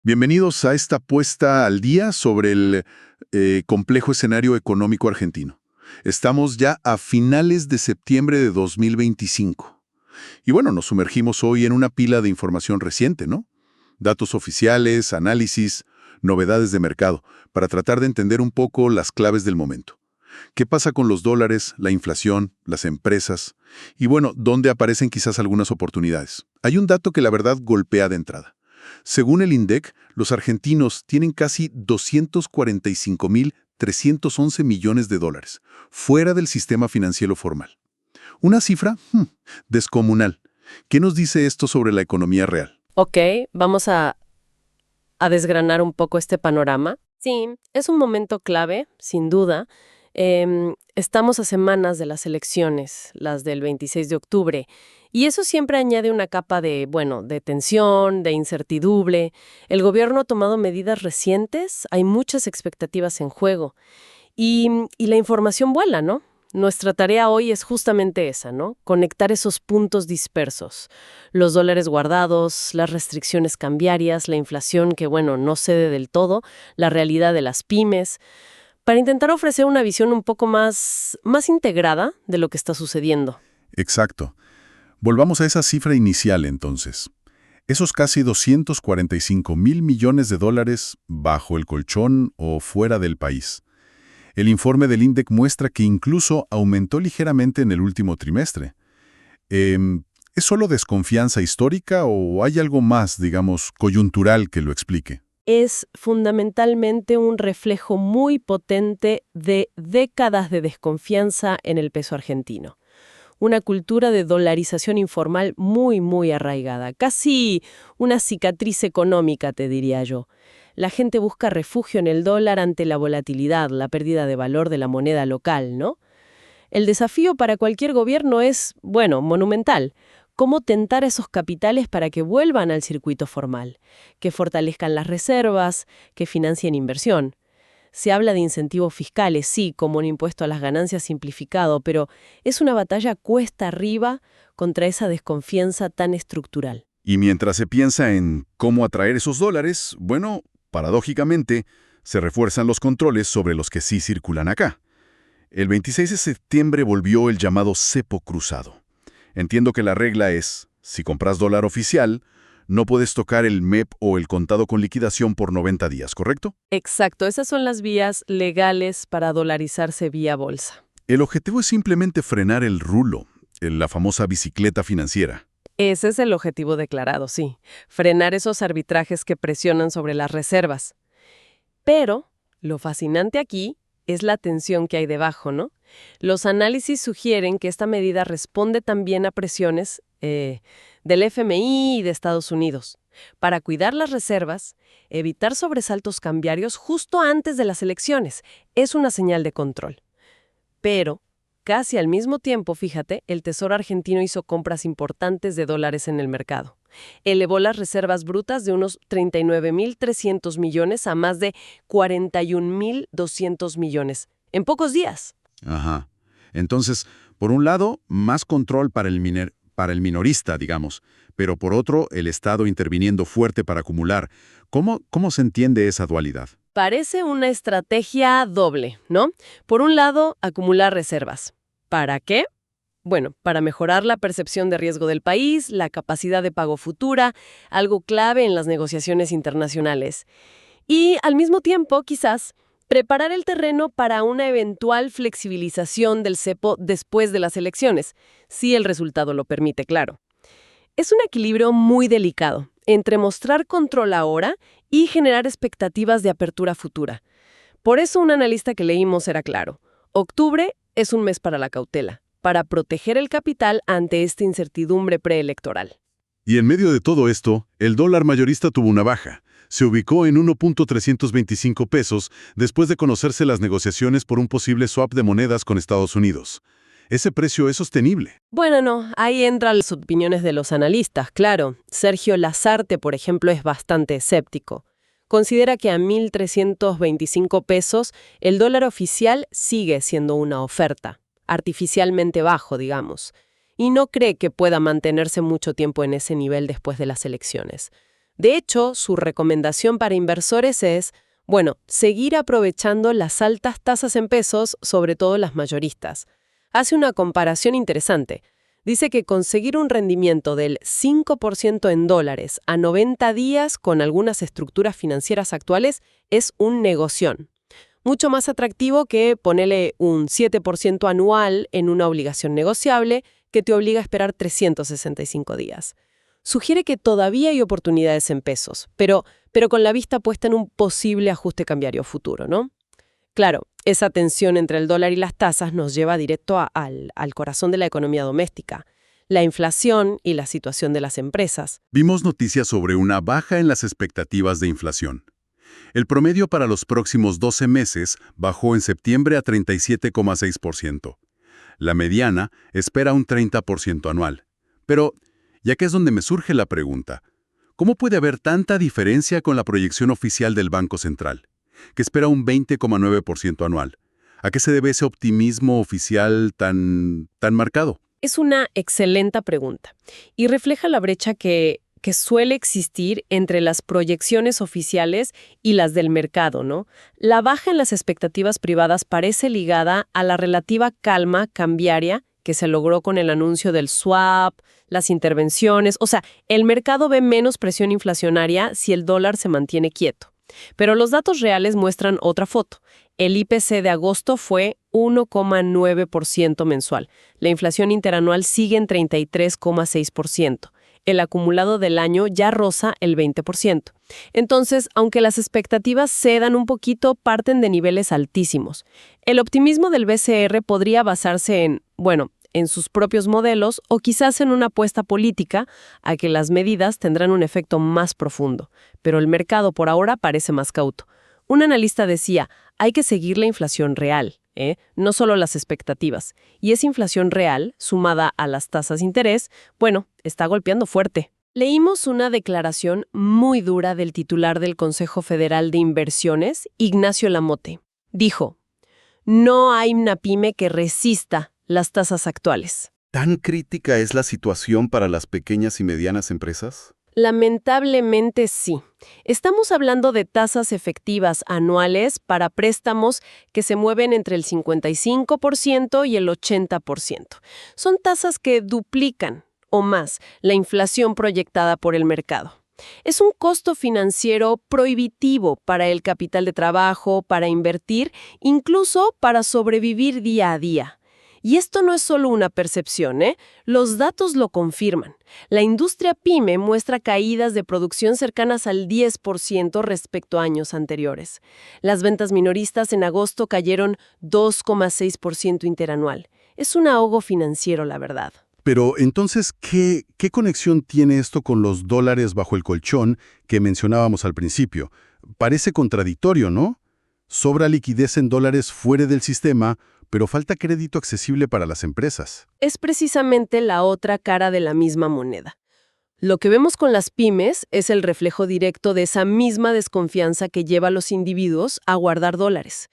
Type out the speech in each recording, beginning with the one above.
Bienvenidos a esta puesta al día sobre el complejo escenario económico argentino. Estamos ya a finales de septiembre de 2025. Y bueno, nos sumergimos hoy en una pila de información reciente, ¿no? Datos oficiales, análisis, novedades de mercado, para tratar de entender un poco las claves del momento. ¿Qué pasa con los dólares, la inflación, las empresas? Y bueno, ¿dónde aparecen quizás algunas oportunidades? Hay un dato que la verdad golpea de entrada. Según el INDEC, los argentinos tienen casi 245.311 millones de dólares, fuera del sistema financiero formal. Una cifra descomunal. ¿Qué nos dice esto sobre la economía real? Ok, vamos a desgranar un poco este panorama. Sí, es un momento clave, sin duda. Estamos a semanas de las elecciones, las del 26 de octubre, y eso siempre añade una capa de tensión, de incertidumbre. El gobierno ha tomado medidas recientes, hay muchas expectativas en juego, y la información vuela, ¿no? Nuestra tarea hoy es justamente esa, ¿no? Conectar esos puntos dispersos. Los dólares guardados, las restricciones cambiarias, la inflación que, no cede del todo, la realidad de las pymes, para intentar ofrecer una visión un poco más integrada de lo que está sucediendo. Exacto. Volvamos a esa cifra inicial entonces. Esos casi 245.000 millones de dólares bajo el colchón o fuera del país. El informe del INDEC muestra que incluso aumentó ligeramente en el último trimestre. ¿Es solo desconfianza histórica o hay algo más, digamos, coyuntural que lo explique? Es fundamentalmente un reflejo muy potente de décadas de desconfianza en el peso argentino. Una cultura de dolarización informal muy arraigada, casi una cicatriz económica, te diría yo. La gente busca refugio en el dólar ante la volatilidad, la pérdida de valor de la moneda local, ¿no? El desafío para cualquier gobierno es, monumental. ¿Cómo tentar a esos capitales para que vuelvan al circuito formal? Que fortalezcan las reservas, que financien inversión. Se habla de incentivos fiscales, sí, como un impuesto a las ganancias simplificado, pero es una batalla cuesta arriba contra esa desconfianza tan estructural. Y mientras se piensa en cómo atraer esos dólares, bueno, paradójicamente, se refuerzan los controles sobre los que sí circulan acá. El 26 de septiembre volvió el llamado cepo cruzado. Entiendo que la regla es, si compras dólar oficial, no puedes tocar el MEP o el contado con liquidación por 90 días, ¿correcto? Exacto, esas son las vías legales para dolarizarse vía bolsa. El objetivo es simplemente frenar el rulo, la famosa bicicleta financiera. Ese es el objetivo declarado, sí. Frenar esos arbitrajes que presionan sobre las reservas. Pero lo fascinante aquí es la tensión que hay debajo, ¿no? Los análisis sugieren que esta medida responde también a presiones del FMI y de Estados Unidos para cuidar las reservas, evitar sobresaltos cambiarios justo antes de las elecciones. Es una señal de control. Pero, casi al mismo tiempo, fíjate, el Tesoro argentino hizo compras importantes de dólares en el mercado. Elevó las reservas brutas de unos 39.300 millones a más de 41.200 millones, en pocos días. Ajá. Entonces, por un lado, más control para el minorista, digamos, pero por otro, el Estado interviniendo fuerte para acumular. ¿Cómo se entiende esa dualidad? Parece una estrategia doble, ¿no? Por un lado, acumular reservas. ¿Para qué? Bueno, para mejorar la percepción de riesgo del país, la capacidad de pago futura, algo clave en las negociaciones internacionales. Y al mismo tiempo, quizás, preparar el terreno para una eventual flexibilización del cepo después de las elecciones, si el resultado lo permite, claro. Es un equilibrio muy delicado entre mostrar control ahora y generar expectativas de apertura futura. Por eso un analista que leímos era claro. Octubre es un mes para la cautela, para proteger el capital ante esta incertidumbre preelectoral. Y en medio de todo esto, el dólar mayorista tuvo una baja. Se ubicó en 1.325 pesos después de conocerse las negociaciones por un posible swap de monedas con Estados Unidos. ¿Ese precio es sostenible? Bueno, no, ahí entran las opiniones de los analistas, claro. Sergio Lasarte, por ejemplo, es bastante escéptico. Considera que a 1.325 pesos el dólar oficial sigue siendo una oferta, artificialmente bajo, digamos, y no cree que pueda mantenerse mucho tiempo en ese nivel después de las elecciones. De hecho, su recomendación para inversores es, bueno, seguir aprovechando las altas tasas en pesos, sobre todo las mayoristas. Hace una comparación interesante. Dice que conseguir un rendimiento del 5% en dólares a 90 días con algunas estructuras financieras actuales es un negoción. Mucho más atractivo que ponerle un 7% anual en una obligación negociable que te obliga a esperar 365 días. Sugiere que todavía hay oportunidades en pesos, pero con la vista puesta en un posible ajuste cambiario futuro, ¿no? Claro, esa tensión entre el dólar y las tasas nos lleva directo al corazón de la economía doméstica, la inflación y la situación de las empresas. Vimos noticias sobre una baja en las expectativas de inflación. El promedio para los próximos 12 meses bajó en septiembre a 37,6%. La mediana espera un 30% anual. Pero, ya que es donde me surge la pregunta, ¿cómo puede haber tanta diferencia con la proyección oficial del Banco Central, que espera un 20,9% anual? ¿A qué se debe ese optimismo oficial tan marcado? Es una excelente pregunta y refleja la brecha que suele existir entre las proyecciones oficiales y las del mercado, ¿no? La baja en las expectativas privadas parece ligada a la relativa calma cambiaria que se logró con el anuncio del swap, las intervenciones. O sea, el mercado ve menos presión inflacionaria si el dólar se mantiene quieto. Pero los datos reales muestran otra foto. El IPC de agosto fue 1,9% mensual. La inflación interanual sigue en 33,6%. El acumulado del año ya roza el 20%. Entonces, aunque las expectativas cedan un poquito, parten de niveles altísimos. El optimismo del BCR podría basarse en sus propios modelos o quizás en una apuesta política a que las medidas tendrán un efecto más profundo. Pero el mercado por ahora parece más cauto. Un analista decía, hay que seguir la inflación real, no solo las expectativas. Y esa inflación real, sumada a las tasas de interés, está golpeando fuerte. Leímos una declaración muy dura del titular del Consejo Federal de Inversiones, Ignacio Lamote. Dijo, no hay una pyme que resista las tasas actuales. ¿Tan crítica es la situación para las pequeñas y medianas empresas? Lamentablemente sí. Estamos hablando de tasas efectivas anuales para préstamos que se mueven entre el 55% y el 80%. Son tasas que duplican o más la inflación proyectada por el mercado. Es un costo financiero prohibitivo para el capital de trabajo, para invertir, incluso para sobrevivir día a día. Y esto no es solo una percepción, Los datos lo confirman. La industria pyme muestra caídas de producción cercanas al 10% respecto a años anteriores. Las ventas minoristas en agosto cayeron 2,6% interanual. Es un ahogo financiero, la verdad. Pero entonces, ¿qué conexión tiene esto con los dólares bajo el colchón que mencionábamos al principio? Parece contradictorio, ¿no? Sobra liquidez en dólares fuera del sistema, pero falta crédito accesible para las empresas. Es precisamente la otra cara de la misma moneda. Lo que vemos con las pymes es el reflejo directo de esa misma desconfianza que lleva a los individuos a guardar dólares.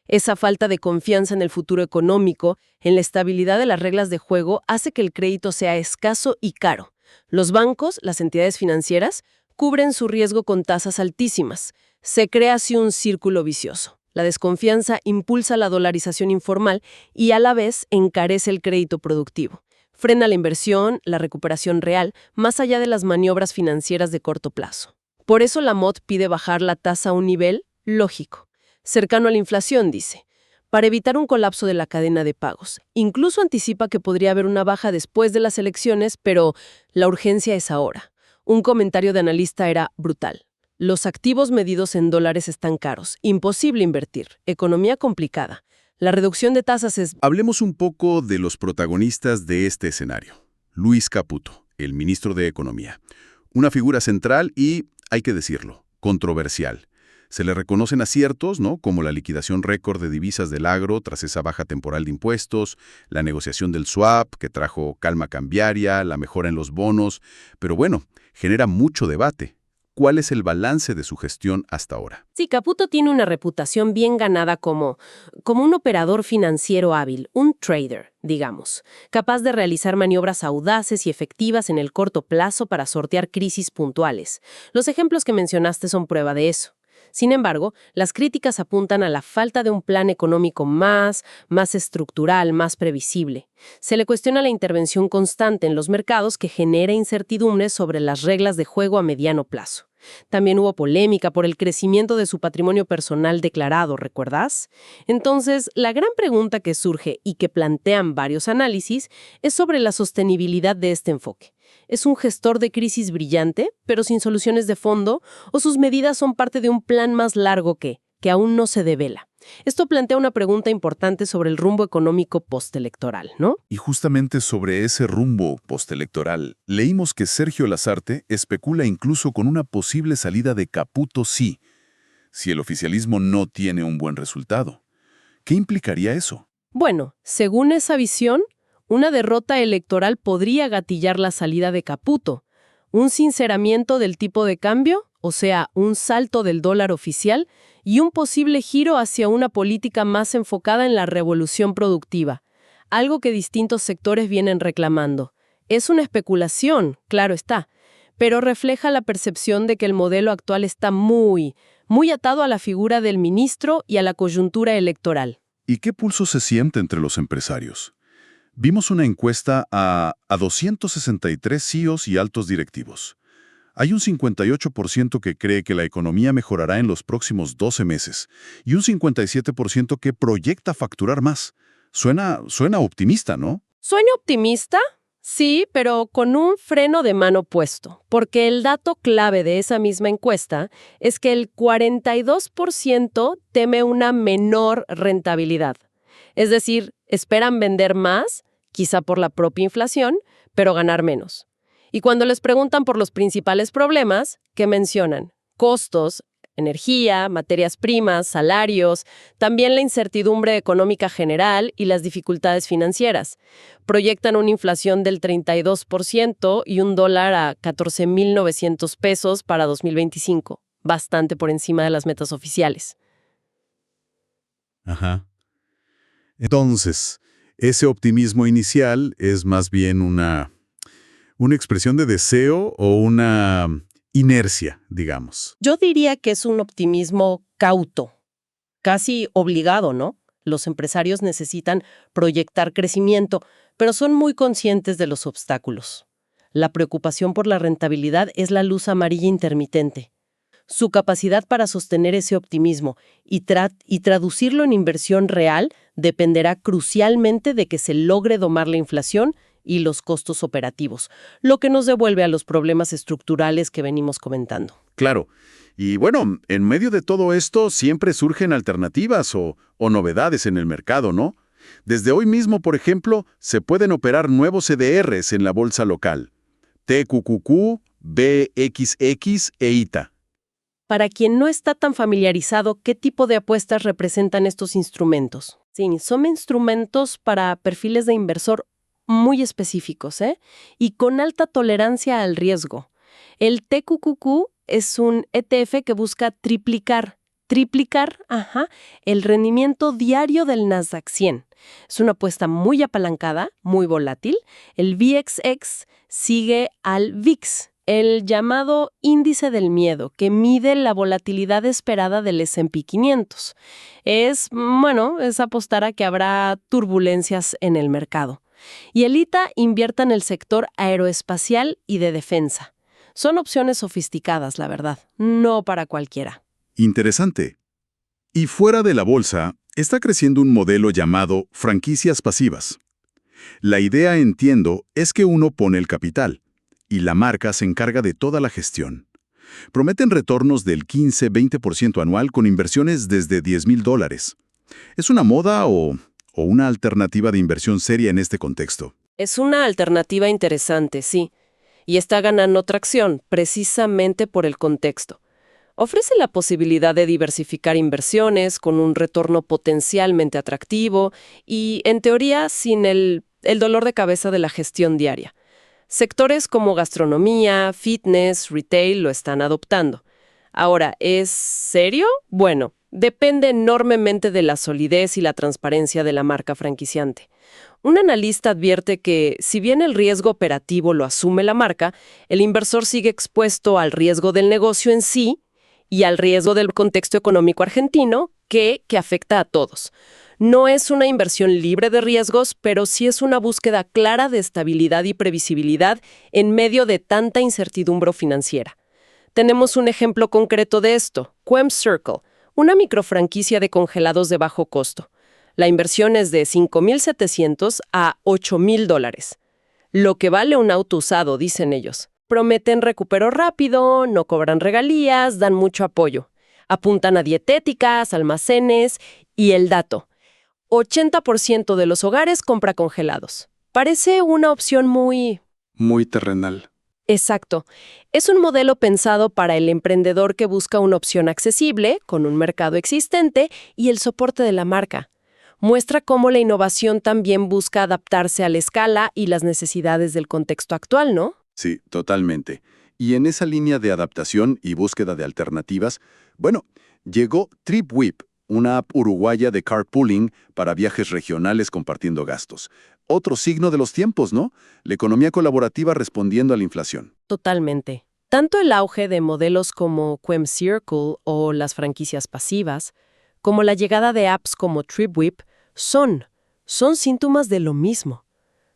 Esa falta de confianza en el futuro económico, en la estabilidad de las reglas de juego, hace que el crédito sea escaso y caro. Los bancos, las entidades financieras, cubren su riesgo con tasas altísimas. Se crea así un círculo vicioso. La desconfianza impulsa la dolarización informal y a la vez encarece el crédito productivo. Frena la inversión, la recuperación real, más allá de las maniobras financieras de corto plazo. Por eso la MOD pide bajar la tasa a un nivel lógico, cercano a la inflación, dice, para evitar un colapso de la cadena de pagos. Incluso anticipa que podría haber una baja después de las elecciones, pero la urgencia es ahora. Un comentario de analista era brutal. Los activos medidos en dólares están caros, imposible invertir, economía complicada. La reducción de tasas es... Hablemos un poco de los protagonistas de este escenario. Luis Caputo, el ministro de Economía. Una figura central y, hay que decirlo, controversial. Se le reconocen aciertos, ¿no?, como la liquidación récord de divisas del agro tras esa baja temporal de impuestos, la negociación del swap, que trajo calma cambiaria, la mejora en los bonos, pero genera mucho debate. cuál es el balance de su gestión hasta ahora. Sí, Caputo tiene una reputación bien ganada como un operador financiero hábil, un trader, digamos, capaz de realizar maniobras audaces y efectivas en el corto plazo para sortear crisis puntuales. Los ejemplos que mencionaste son prueba de eso. Sin embargo, las críticas apuntan a la falta de un plan económico más estructural, más previsible. Se le cuestiona la intervención constante en los mercados que genera incertidumbres sobre las reglas de juego a mediano plazo. También hubo polémica por el crecimiento de su patrimonio personal declarado, ¿recuerdas? Entonces, la gran pregunta que surge y que plantean varios análisis es sobre la sostenibilidad de este enfoque. ¿Es un gestor de crisis brillante, pero sin soluciones de fondo, o sus medidas son parte de un plan más largo que aún no se devela? Esto plantea una pregunta importante sobre el rumbo económico postelectoral, ¿no? Y justamente sobre ese rumbo postelectoral, leímos que Sergio Lasarte especula incluso con una posible salida de Caputo si el oficialismo no tiene un buen resultado. ¿Qué implicaría eso? Bueno, según esa visión, una derrota electoral podría gatillar la salida de Caputo. Un sinceramiento del tipo de cambio, o sea, un salto del dólar oficial, y un posible giro hacia una política más enfocada en la revolución productiva, algo que distintos sectores vienen reclamando. Es una especulación, claro está, pero refleja la percepción de que el modelo actual está muy atado a la figura del ministro y a la coyuntura electoral. ¿Y qué pulso se siente entre los empresarios? Vimos una encuesta a 263 CEOs y altos directivos. Hay un 58% que cree que la economía mejorará en los próximos 12 meses y un 57% que proyecta facturar más. Suena optimista, ¿no? ¿Suena optimista? Sí, pero con un freno de mano puesto, porque el dato clave de esa misma encuesta es que el 42% teme una menor rentabilidad. Es decir, esperan vender más, quizá por la propia inflación, pero ganar menos. Y cuando les preguntan por los principales problemas, ¿qué mencionan? Costos, energía, materias primas, salarios, también la incertidumbre económica general y las dificultades financieras. Proyectan una inflación del 32% y un dólar a 14,900 pesos para 2025, bastante por encima de las metas oficiales. Ajá. Entonces, ese optimismo inicial es más bien una expresión de deseo o una inercia, digamos. Yo diría que es un optimismo cauto, casi obligado, ¿no? Los empresarios necesitan proyectar crecimiento, pero son muy conscientes de los obstáculos. La preocupación por la rentabilidad es la luz amarilla intermitente. Su capacidad para sostener ese optimismo y traducirlo en inversión real dependerá crucialmente de que se logre domar la inflación y los costos operativos, lo que nos devuelve a los problemas estructurales que venimos comentando. Claro. Y bueno, en medio de todo esto siempre surgen alternativas o novedades en el mercado, ¿no? Desde hoy mismo, por ejemplo, se pueden operar nuevos CDRs en la bolsa local. TQQQ, BXX e ITA. Para quien no está tan familiarizado, ¿qué tipo de apuestas representan estos instrumentos? Sí, son instrumentos para perfiles de inversor muy específicos, y con alta tolerancia al riesgo. El TQQQ es un ETF que busca triplicar, el rendimiento diario del Nasdaq 100. Es una apuesta muy apalancada, muy volátil. El VXX sigue al VIX, el llamado índice del miedo, que mide la volatilidad esperada del S&P 500. Es apostar a que habrá turbulencias en el mercado. Y el ITA invierte en el sector aeroespacial y de defensa. Son opciones sofisticadas, la verdad, no para cualquiera. Interesante. Y fuera de la bolsa, está creciendo un modelo llamado franquicias pasivas. La idea, entiendo, es que uno pone el capital y la marca se encarga de toda la gestión. Prometen retornos del 15-20% anual con inversiones desde $10,000. ¿Es una moda o una alternativa de inversión seria en este contexto? Es una alternativa interesante, sí, y está ganando tracción precisamente por el contexto. Ofrece la posibilidad de diversificar inversiones con un retorno potencialmente atractivo y, en teoría, sin el dolor de cabeza de la gestión diaria. Sectores como gastronomía, fitness, retail lo están adoptando. Ahora, ¿es serio? Bueno, depende enormemente de la solidez y la transparencia de la marca franquiciante. Un analista advierte que, si bien el riesgo operativo lo asume la marca, el inversor sigue expuesto al riesgo del negocio en sí y al riesgo del contexto económico argentino que afecta a todos. No es una inversión libre de riesgos, pero sí es una búsqueda clara de estabilidad y previsibilidad en medio de tanta incertidumbre financiera. Tenemos un ejemplo concreto de esto, Quem Circle, una microfranquicia de congelados de bajo costo. La inversión es de $5,700 a $8,000. Lo que vale un auto usado, dicen ellos. Prometen recupero rápido, no cobran regalías, dan mucho apoyo. Apuntan a dietéticas, almacenes y el dato. 80% de los hogares compra congelados. Parece una opción muy terrenal. exacto. Es un modelo pensado para el emprendedor que busca una opción accesible, con un mercado existente y el soporte de la marca. Muestra cómo la innovación también busca adaptarse a la escala y las necesidades del contexto actual, ¿no? Sí, totalmente. Y en esa línea de adaptación y búsqueda de alternativas, bueno, llegó TripWhip, una app uruguaya de carpooling para viajes regionales compartiendo gastos. Otro signo de los tiempos, ¿no? La economía colaborativa respondiendo a la inflación. Totalmente. Tanto el auge de modelos como Quem Circle o las franquicias pasivas, como la llegada de apps como TripWhip, son síntomas de lo mismo.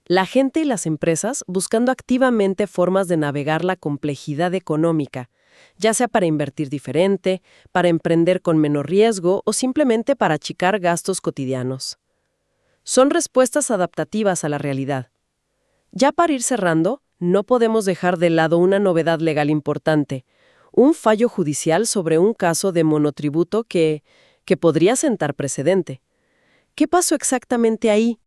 La gente y las empresas buscando activamente formas de navegar la complejidad económica, ya sea para invertir diferente, para emprender con menor riesgo o simplemente para achicar gastos cotidianos. Son respuestas adaptativas a la realidad. Ya para ir cerrando, no podemos dejar de lado una novedad legal importante, un fallo judicial sobre un caso de monotributo que podría sentar precedente. ¿Qué pasó exactamente ahí?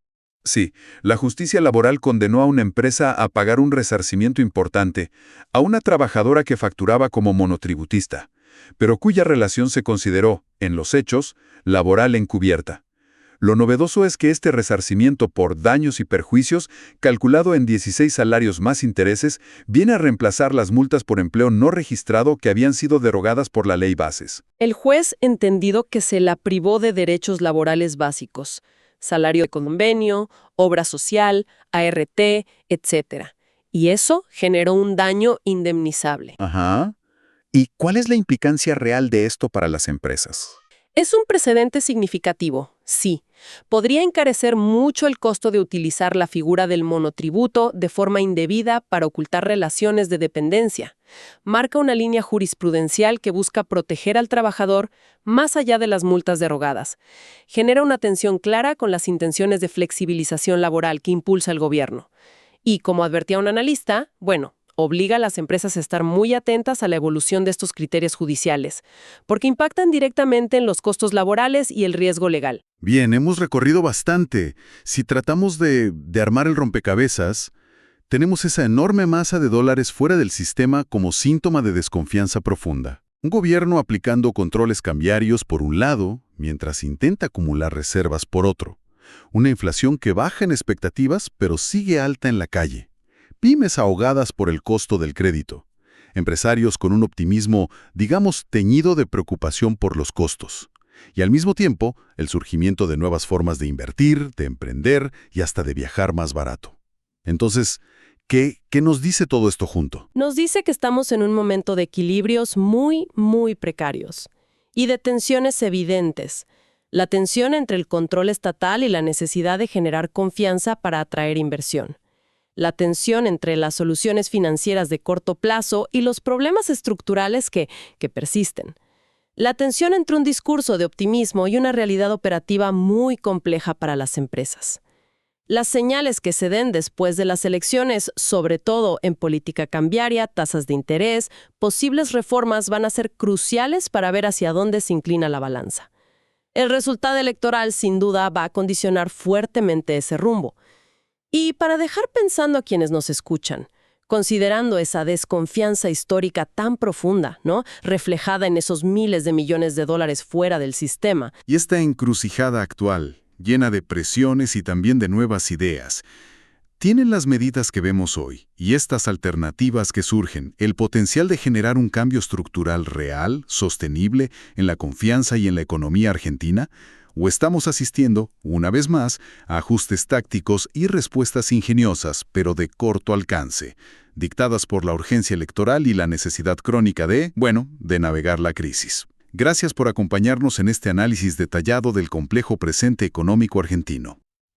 Sí, la justicia laboral condenó a una empresa a pagar un resarcimiento importante a una trabajadora que facturaba como monotributista, pero cuya relación se consideró, en los hechos, laboral encubierta. Lo novedoso es que este resarcimiento por daños y perjuicios, calculado en 16 salarios más intereses, viene a reemplazar las multas por empleo no registrado que habían sido derogadas por la ley Bases. El juez entendido que se la privó de derechos laborales básicos, salario de convenio, obra social, ART, etc. Y eso generó un daño indemnizable. Ajá. ¿Y cuál es la implicancia real de esto para las empresas? Es un precedente significativo, sí. Podría encarecer mucho el costo de utilizar la figura del monotributo de forma indebida para ocultar relaciones de dependencia. Marca una línea jurisprudencial que busca proteger al trabajador más allá de las multas derogadas. Genera una tensión clara con las intenciones de flexibilización laboral que impulsa el gobierno. Y, como advertía un analista, obliga a las empresas a estar muy atentas a la evolución de estos criterios judiciales, porque impactan directamente en los costos laborales y el riesgo legal. Bien, hemos recorrido bastante. Si tratamos de armar el rompecabezas, tenemos esa enorme masa de dólares fuera del sistema como síntoma de desconfianza profunda. Un gobierno aplicando controles cambiarios por un lado, mientras intenta acumular reservas por otro. Una inflación que baja en expectativas, pero sigue alta en la calle. Pymes ahogadas por el costo del crédito. Empresarios con un optimismo, digamos, teñido de preocupación por los costos. Y al mismo tiempo, el surgimiento de nuevas formas de invertir, de emprender y hasta de viajar más barato. Entonces, ¿qué nos dice todo esto junto? Nos dice que estamos en un momento de equilibrios muy, muy precarios y de tensiones evidentes. La tensión entre el control estatal y la necesidad de generar confianza para atraer inversión. La tensión entre las soluciones financieras de corto plazo y los problemas estructurales que persisten. La tensión entre un discurso de optimismo y una realidad operativa muy compleja para las empresas. Las señales que se den después de las elecciones, sobre todo en política cambiaria, tasas de interés, posibles reformas van a ser cruciales para ver hacia dónde se inclina la balanza. El resultado electoral, sin duda, va a condicionar fuertemente ese rumbo. Y para dejar pensando a quienes nos escuchan, considerando esa desconfianza histórica tan profunda, ¿no?, reflejada en esos miles de millones de dólares fuera del sistema. Y esta encrucijada actual, llena de presiones y también de nuevas ideas, ¿Tienen las medidas que vemos hoy y estas alternativas que surgen el potencial de generar un cambio estructural real, sostenible, en la confianza y en la economía argentina? ¿O estamos asistiendo, una vez más, a ajustes tácticos y respuestas ingeniosas, pero de corto alcance, dictadas por la urgencia electoral y la necesidad crónica de navegar la crisis? Gracias por acompañarnos en este análisis detallado del complejo presente económico argentino.